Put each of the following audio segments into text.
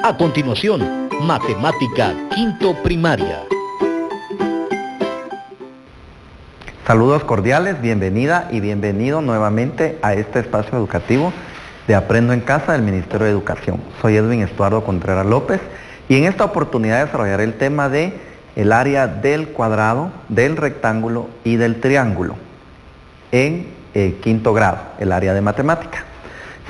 A continuación, Matemática Quinto Primaria. Saludos cordiales, bienvenida y bienvenido nuevamente a este espacio educativo de Aprendo en Casa del Ministerio de Educación. Soy Edwin Estuardo Contreras López y en esta oportunidad desarrollaré el tema de el área del cuadrado, del rectángulo y del triángulo en quinto grado, el área de matemática.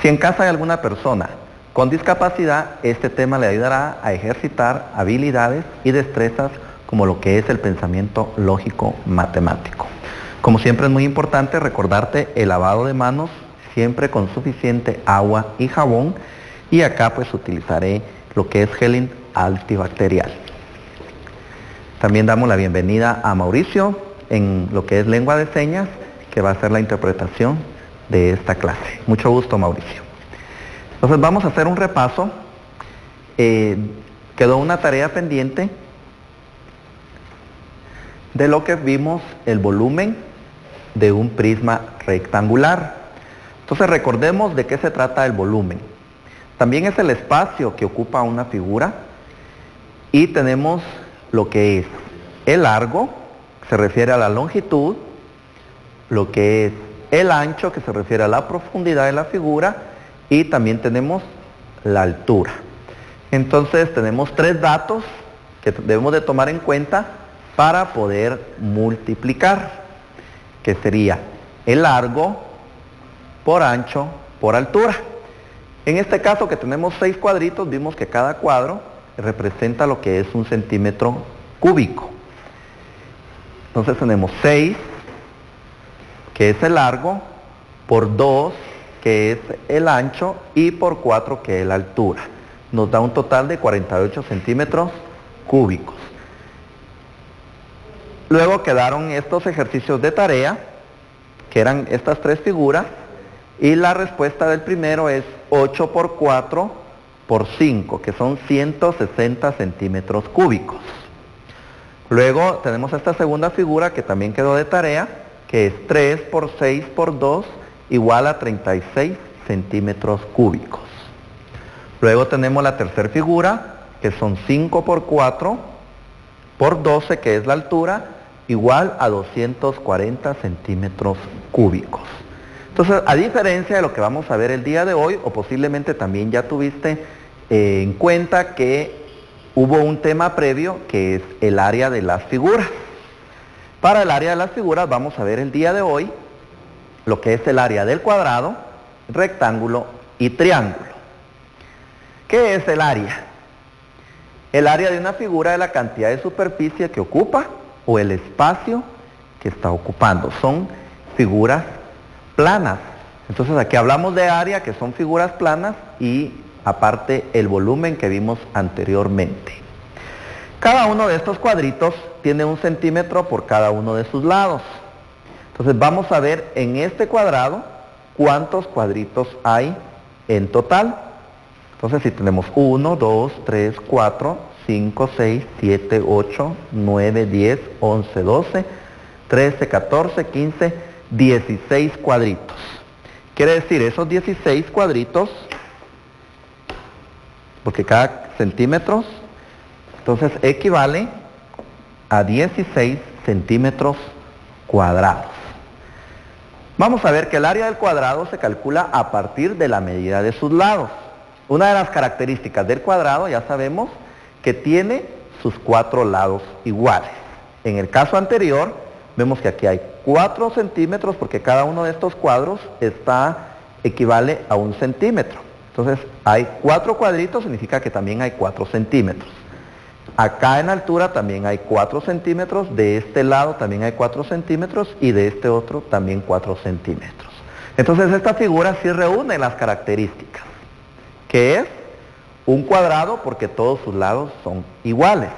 Si en casa hay alguna persona con discapacidad, este tema le ayudará a ejercitar habilidades y destrezas como lo que es el pensamiento lógico matemático. Como siempre es muy importante recordarte el lavado de manos, siempre con suficiente agua y jabón, y acá pues utilizaré lo que es gel antibacterial. También damos la bienvenida a Mauricio en lo que es lengua de señas, que va a hacer la interpretación de esta clase. Mucho gusto, Mauricio. Entonces vamos a hacer un repaso. Quedó una tarea pendiente de lo que vimos, el volumen de un prisma rectangular. Entonces recordemos de qué se trata el volumen. También es el espacio que ocupa una figura y tenemos lo que es el largo, que se refiere a la longitud, lo que es el ancho, que se refiere a la profundidad de la figura, y también tenemos la altura. Entonces tenemos tres datos que debemos de tomar en cuenta para poder multiplicar, que sería el largo por ancho por altura. En este caso que tenemos 6 cuadritos, vimos que cada cuadro representa lo que es un centímetro cúbico. Entonces tenemos 6, que es el largo, por 2, que es el ancho, y por 4, que es la altura. Nos da un total de 48 centímetros cúbicos. Luego quedaron estos ejercicios de tarea, que eran estas 3 figuras, y la respuesta del primero es 8 por 4 por 5, que son 160 centímetros cúbicos. Luego tenemos esta segunda figura que también quedó de tarea, que es 3 por 6 por 2, igual a 36 centímetros cúbicos. Luego tenemos la tercera figura, que son 5 por 4 por 12, que es la altura, igual a 240 centímetros cúbicos. Entonces, a diferencia de lo que vamos a ver el día de hoy, o posiblemente también ya tuviste en cuenta que hubo un tema previo, que es el área de las figuras. Para el área de las figuras vamos a ver el día de hoy lo que es el área del cuadrado, rectángulo y triángulo. ¿Qué es el área? El área de una figura es la cantidad de superficie que ocupa o el espacio que está ocupando. Son figuras planas. Entonces aquí hablamos de área, que son figuras planas, y aparte el volumen que vimos anteriormente. Cada uno de estos cuadritos tiene 1 centímetro por cada uno de sus lados. Entonces vamos a ver en este cuadrado cuántos cuadritos hay en total. Entonces si tenemos 1, 2, 3, 4, 5, 6, 7, 8, 9, 10, 11, 12, 13, 14, 15, 16 cuadritos. Quiere decir, esos 16 cuadritos, porque cada centímetro, entonces equivale a 16 centímetros cuadrados. Vamos a ver que el área del cuadrado se calcula a partir de la medida de sus lados. Una de las características del cuadrado, ya sabemos, que tiene sus 4 lados iguales. En el caso anterior, vemos que aquí hay 4 centímetros, porque cada uno de estos cuadros equivale a 1 centímetro. Entonces, hay 4 cuadritos, significa que también hay 4 centímetros. Acá en altura también hay 4 centímetros, de este lado también hay 4 centímetros y de este otro también 4 centímetros. Entonces esta figura sí reúne las características, que es un cuadrado porque todos sus lados son iguales.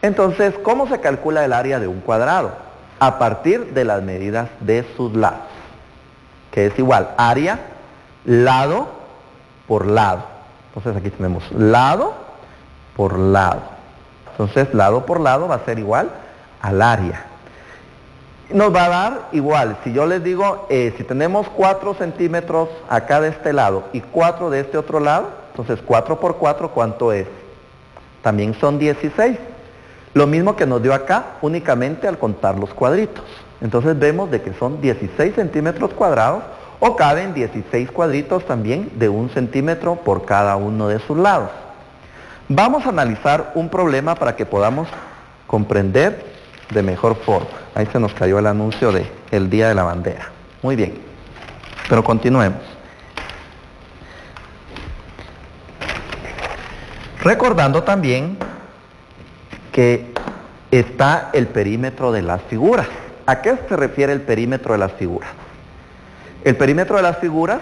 Entonces, ¿cómo se calcula el área de un cuadrado? A partir de las medidas de sus lados, que es igual área, lado por lado. Entonces aquí tenemos lado por lado. Entonces lado por lado va a ser igual al área. Nos va a dar igual, si yo les digo, si tenemos 4 centímetros acá de este lado y 4 de este otro lado, Entonces 4 por 4, ¿cuánto es? También son 16. Lo mismo que nos dio acá, únicamente al contar los cuadritos. Entonces vemos de que son 16 centímetros cuadrados, o caben 16 cuadritos también de 1 centímetro por cada uno de sus lados. Vamos a analizar un problema para que podamos comprender de mejor forma. Ahí se nos cayó el anuncio del Día de la Bandera. Muy bien, pero continuemos. Recordando también que está el perímetro de las figuras. ¿A qué se refiere el perímetro de las figuras? El perímetro de las figuras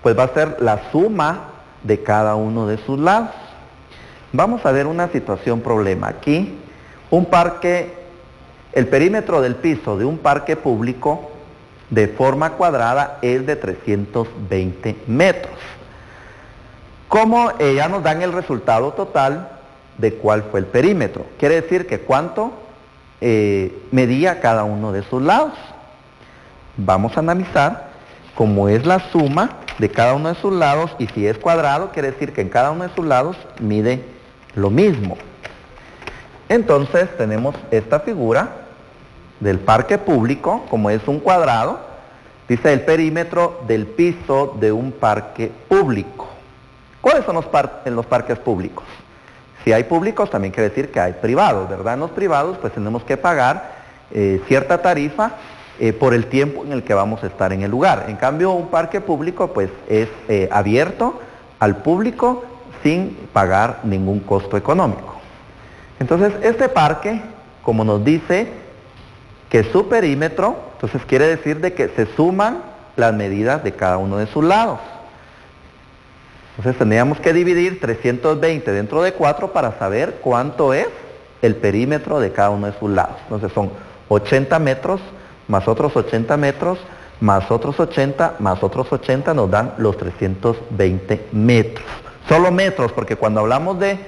pues va a ser la suma de cada uno de sus lados. Vamos a ver una situación problema. Aquí, el perímetro del piso de un parque público de forma cuadrada es de 320 metros. Como ya nos dan el resultado total de cuál fue el perímetro. Quiere decir que cuánto medía cada uno de sus lados. Vamos a analizar cómo es la suma de cada uno de sus lados, y si es cuadrado, quiere decir que en cada uno de sus lados mide lo mismo. Entonces tenemos esta figura del parque público, como es un cuadrado, dice el perímetro del piso de un parque público. ¿Cuáles son en los parques públicos? Si hay públicos, también quiere decir que hay privados, ¿verdad? En los privados, pues tenemos que pagar cierta tarifa por el tiempo en el que vamos a estar en el lugar. En cambio, un parque público, pues es abierto al público sin pagar ningún costo económico. Entonces, este parque, como nos dice que su perímetro, entonces quiere decir de que se suman las medidas de cada uno de sus lados. Entonces tendríamos que dividir 320 dentro de 4 para saber cuánto es el perímetro de cada uno de sus lados. Entonces son 80 metros más otros 80 metros más otros 80 más otros 80 nos dan los 320 metros. Solo metros, porque cuando hablamos de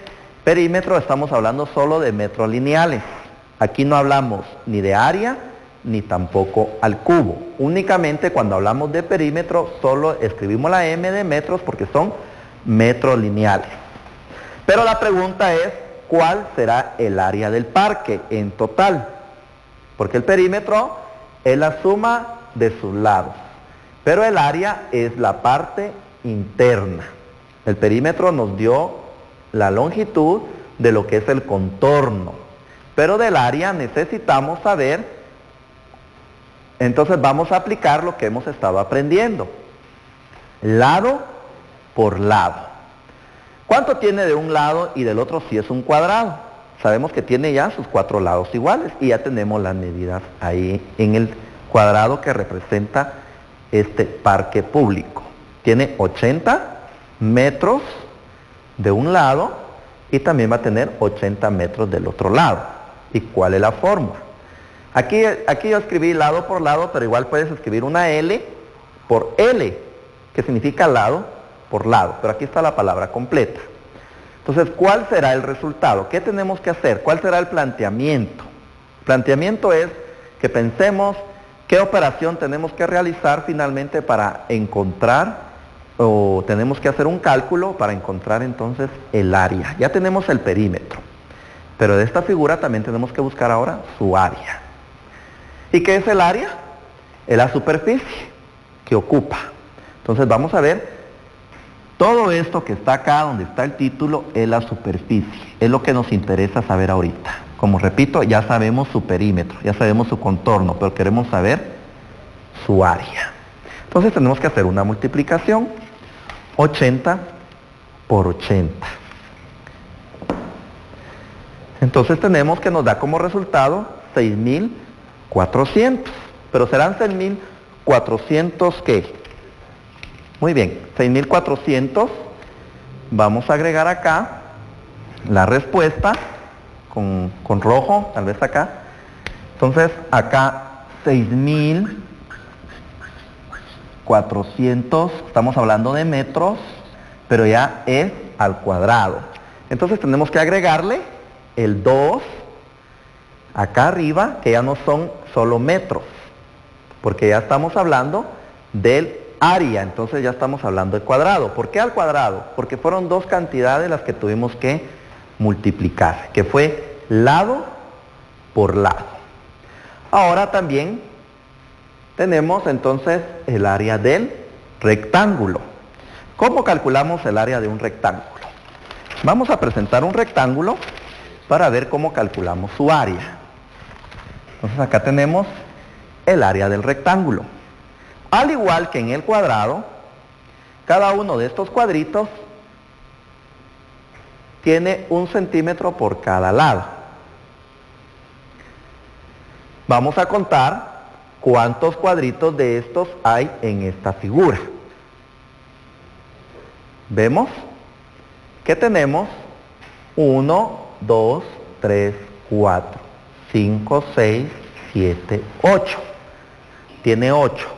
perímetro estamos hablando solo de metros lineales. Aquí no hablamos ni de área ni tampoco al cubo. Únicamente cuando hablamos de perímetro solo escribimos la M de metros porque son metros lineales. Pero la pregunta es, ¿cuál será el área del parque en total? Porque el perímetro es la suma de sus lados, pero el área es la parte interna. El perímetro nos dio la longitud de lo que es el contorno, pero del área necesitamos saber. Entonces vamos a aplicar lo que hemos estado aprendiendo, lado por lado. ¿Cuánto tiene de un lado y del otro si es un cuadrado? Sabemos que tiene ya sus 4 lados iguales y ya tenemos las medidas ahí en el cuadrado que representa este parque público. Tiene 80 metros de un lado y también va a tener 80 metros del otro lado. ¿Y cuál es la fórmula? Aquí yo escribí lado por lado, pero igual puedes escribir una L por L, que significa lado por lado, pero aquí está la palabra completa. Entonces, ¿cuál será el resultado? ¿Qué tenemos que hacer? ¿Cuál será el planteamiento? El planteamiento es que pensemos qué operación tenemos que realizar finalmente para encontrar, o tenemos que hacer un cálculo para encontrar entonces el área. Ya tenemos el perímetro, pero de esta figura también tenemos que buscar ahora su área. ¿Y qué es el área? Es la superficie que ocupa. Entonces vamos a ver, todo esto que está acá donde está el título es la superficie, es lo que nos interesa saber ahorita. Como repito, ya sabemos su perímetro, ya sabemos su contorno, pero queremos saber su área. Entonces tenemos que hacer una multiplicación, 80 por 80. Entonces tenemos que nos da como resultado 6.400, pero serán 6.400 ¿qué? Muy bien, 6.400, vamos a agregar acá la respuesta con rojo, tal vez acá. Entonces acá 6.400, estamos hablando de metros, pero ya es al cuadrado. Entonces tenemos que agregarle el 2 acá arriba, que ya no son solo metros, porque ya estamos hablando del área, entonces ya estamos hablando de cuadrado. ¿Por qué al cuadrado? Porque fueron dos cantidades las que tuvimos que multiplicar, que fue lado por lado. Ahora también tenemos entonces el área del rectángulo. ¿Cómo calculamos el área de un rectángulo? Vamos a presentar un rectángulo para ver cómo calculamos su área. Entonces acá tenemos el área del rectángulo. Al igual que en el cuadrado, cada uno de estos cuadritos tiene 1 centímetro por cada lado. Vamos a contar cuántos cuadritos de estos hay en esta figura. Vemos que tenemos 1, 2, 3, 4, 5, 6, 7, 8. Tiene 8.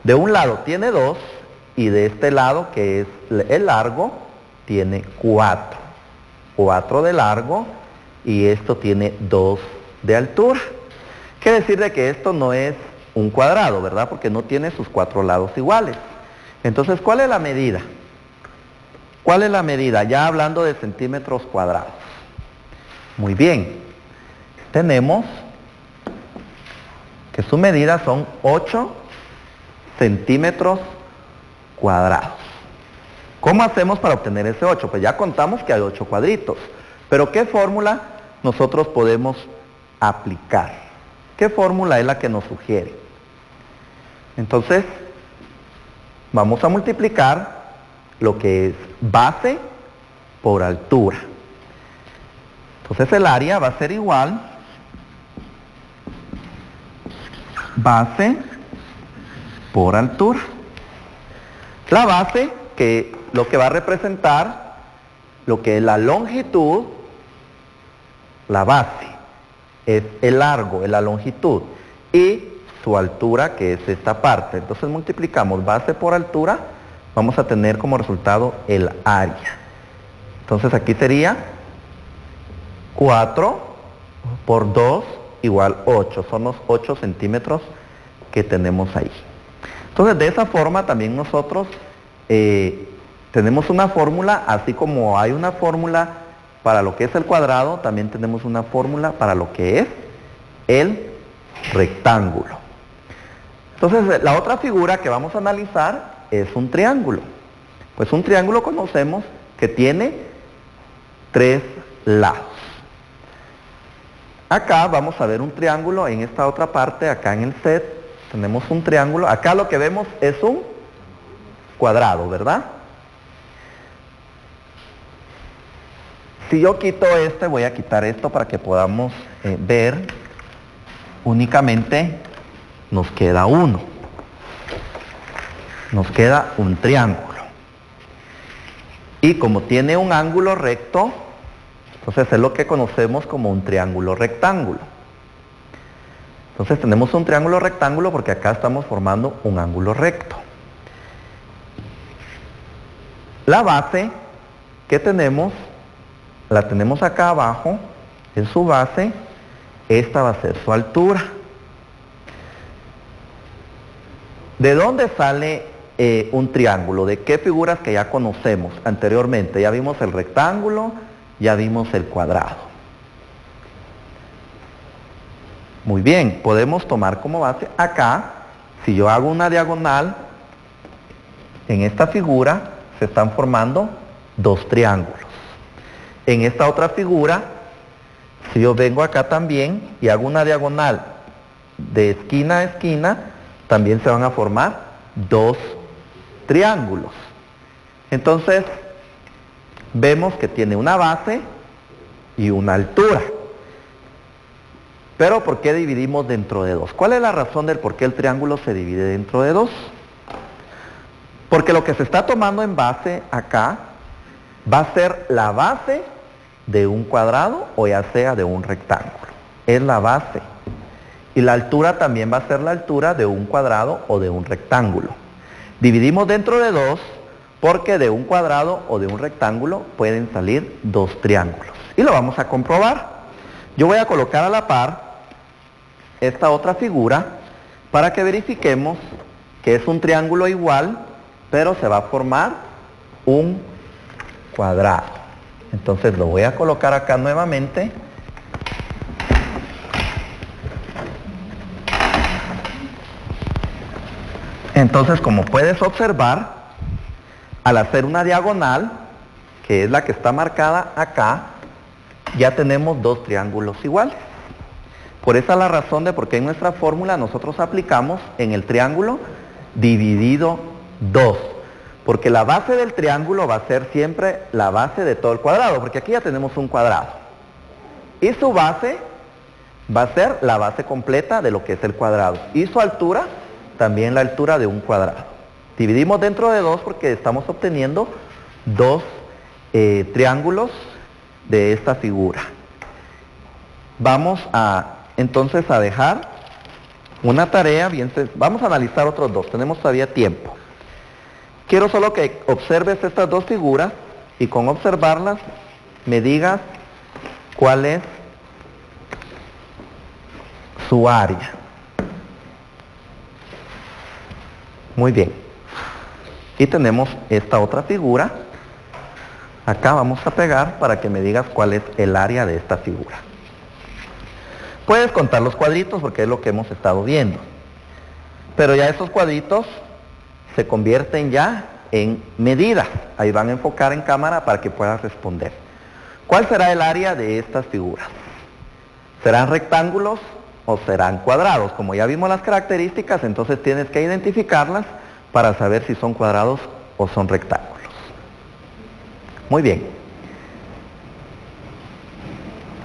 De un lado tiene 2 y de este lado, que es el largo, tiene 4. 4 de largo y esto tiene 2 de altura. Quiere decir de que esto no es un cuadrado, ¿verdad? Porque no tiene sus 4 lados iguales. Entonces, ¿cuál es la medida? ¿Cuál es la medida? Ya hablando de centímetros cuadrados. Muy bien. Tenemos que su medida son 8 centímetros cuadrados. ¿Cómo hacemos para obtener ese 8? Pues ya contamos que hay 8 cuadritos. Pero ¿qué fórmula nosotros podemos aplicar? ¿Qué fórmula es la que nos sugiere? Entonces, vamos a multiplicar lo que es base por altura. Entonces el área va a ser igual base por altura. La base, que lo que va a representar lo que es la longitud, la base es el largo, es la longitud, y su altura, que es esta parte. Entonces multiplicamos base por altura, vamos a tener como resultado el área. Entonces aquí sería 4 por 2 igual 8, son los 8 centímetros que tenemos ahí. Entonces de esa forma también nosotros tenemos una fórmula, así como hay una fórmula para lo que es el cuadrado, también tenemos una fórmula para lo que es el rectángulo. Entonces la otra figura que vamos a analizar es un triángulo. Pues un triángulo conocemos que tiene 3 lados. Acá vamos a ver un triángulo, en esta otra parte, acá en el set, tenemos un triángulo. Acá lo que vemos es un cuadrado, ¿verdad? Si yo quito este, voy a quitar esto para que podamos ver. Únicamente nos queda uno. Nos queda un triángulo. Y como tiene un ángulo recto, entonces es lo que conocemos como un triángulo rectángulo. Entonces tenemos un triángulo rectángulo porque acá estamos formando un ángulo recto. La base que tenemos, la tenemos acá abajo, en su base, esta va a ser su altura. ¿De dónde sale un triángulo? ¿De qué figuras que ya conocemos anteriormente? Ya vimos el rectángulo, ya vimos el cuadrado. Muy bien, podemos tomar como base acá, si yo hago una diagonal, en esta figura se están formando 2 triángulos. En esta otra figura, si yo vengo acá también y hago una diagonal de esquina a esquina, también se van a formar 2 triángulos. Entonces, vemos que tiene una base y una altura. Pero ¿por qué dividimos dentro de 2? ¿Cuál es la razón del por qué el triángulo se divide dentro de 2? Porque lo que se está tomando en base acá va a ser la base de un cuadrado o ya sea de un rectángulo. Es la base. Y la altura también va a ser la altura de un cuadrado o de un rectángulo. Dividimos dentro de 2 porque de un cuadrado o de un rectángulo pueden salir 2 triángulos. Y lo vamos a comprobar. Yo voy a colocar a la par esta otra figura para que verifiquemos que es un triángulo igual pero se va a formar un cuadrado. Entonces lo voy a colocar acá nuevamente. Entonces, como puedes observar, al hacer una diagonal, que es la que está marcada acá, ya tenemos dos triángulos iguales. Por esa es la razón de por qué en nuestra fórmula nosotros aplicamos en el triángulo dividido 2. Porque la base del triángulo va a ser siempre la base de todo el cuadrado, porque aquí ya tenemos un cuadrado. Y su base va a ser la base completa de lo que es el cuadrado. Y su altura, también la altura de un cuadrado. Dividimos dentro de 2 porque estamos obteniendo dos triángulos de esta figura. Vamos entonces a dejar una tarea, vamos a analizar otros dos, tenemos todavía tiempo. Quiero solo que observes estas dos figuras y con observarlas me digas cuál es su área. Muy bien. Y tenemos esta otra figura. Acá vamos a pegar para que me digas cuál es el área de esta figura. Puedes contar los cuadritos porque es lo que hemos estado viendo. Pero ya esos cuadritos se convierten ya en medidas. Ahí van a enfocar en cámara para que puedas responder. ¿Cuál será el área de estas figuras? ¿Serán rectángulos o serán cuadrados? Como ya vimos las características, entonces tienes que identificarlas para saber si son cuadrados o son rectángulos. Muy bien.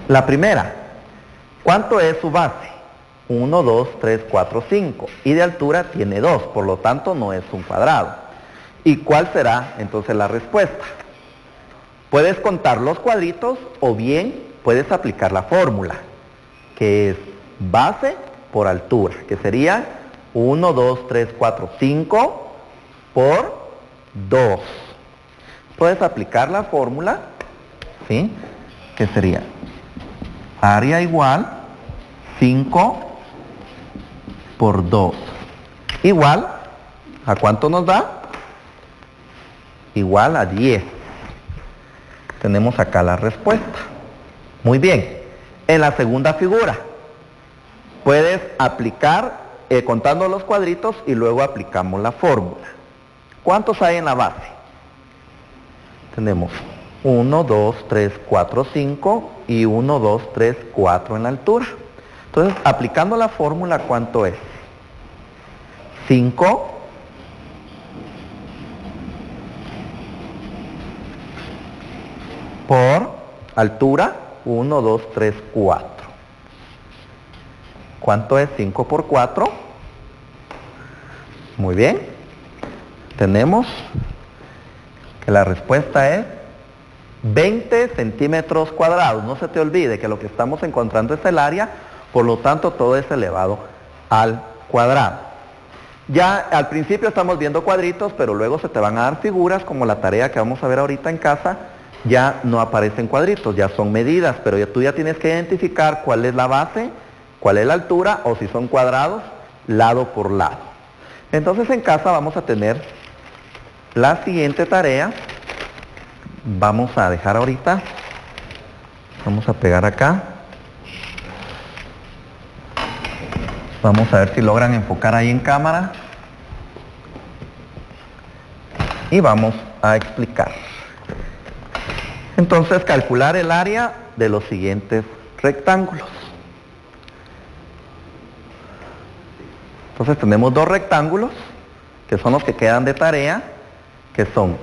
La primera, ¿cuánto es su base? 1, 2, 3, 4, 5. Y de altura tiene 2, por lo tanto no es un cuadrado. ¿Y cuál será entonces la respuesta? Puedes contar los cuadritos o bien puedes aplicar la fórmula, que es base por altura, que sería 1, 2, 3, 4, 5 por 2. Puedes aplicar la fórmula, ¿sí? Que sería área igual 5 por 2. Igual, ¿a cuánto nos da? Igual a 10. Tenemos acá la respuesta. Muy bien. En la segunda figura, puedes aplicar, contando los cuadritos y luego aplicamos la fórmula. ¿Cuántos hay en la base? Tenemos 1, 2, 3, 4, 5 y 1, 2, 3, 4 en la altura. Entonces, aplicando la fórmula, ¿cuánto es? 5 por altura, 1, 2, 3, 4. ¿Cuánto es 5 por 4? Muy bien. Tenemos que la respuesta es 20 centímetros cuadrados. No se te olvide que lo que estamos encontrando es el área, por lo tanto todo es elevado al cuadrado. Ya al principio estamos viendo cuadritos, pero luego se te van a dar figuras, como la tarea que vamos a ver ahorita en casa, ya no aparecen cuadritos, ya son medidas, pero tú ya tienes que identificar cuál es la base, cuál es la altura, o si son cuadrados, lado por lado. Entonces en casa vamos a tener la siguiente tarea. Vamos a dejar ahorita, vamos a pegar acá. Vamos a ver si logran enfocar ahí en cámara. Y vamos a explicar. Entonces, calcular el área de los siguientes rectángulos. Entonces tenemos dos rectángulos, que son los que quedan de tarea, que son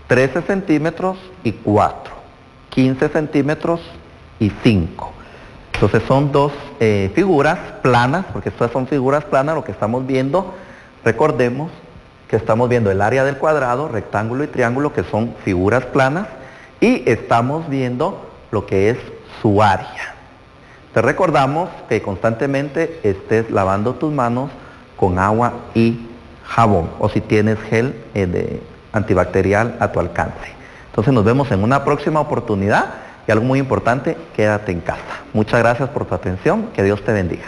13 centímetros y 4, 15 centímetros y 5. Entonces son dos figuras planas, porque estas son figuras planas, lo que estamos viendo, recordemos que estamos viendo el área del cuadrado, rectángulo y triángulo, que son figuras planas, y estamos viendo lo que es su área. Te recordamos que constantemente estés lavando tus manos con agua y jabón, o si tienes gel antibacterial a tu alcance. Entonces nos vemos en una próxima oportunidad y algo muy importante, quédate en casa. Muchas gracias por tu atención, que Dios te bendiga.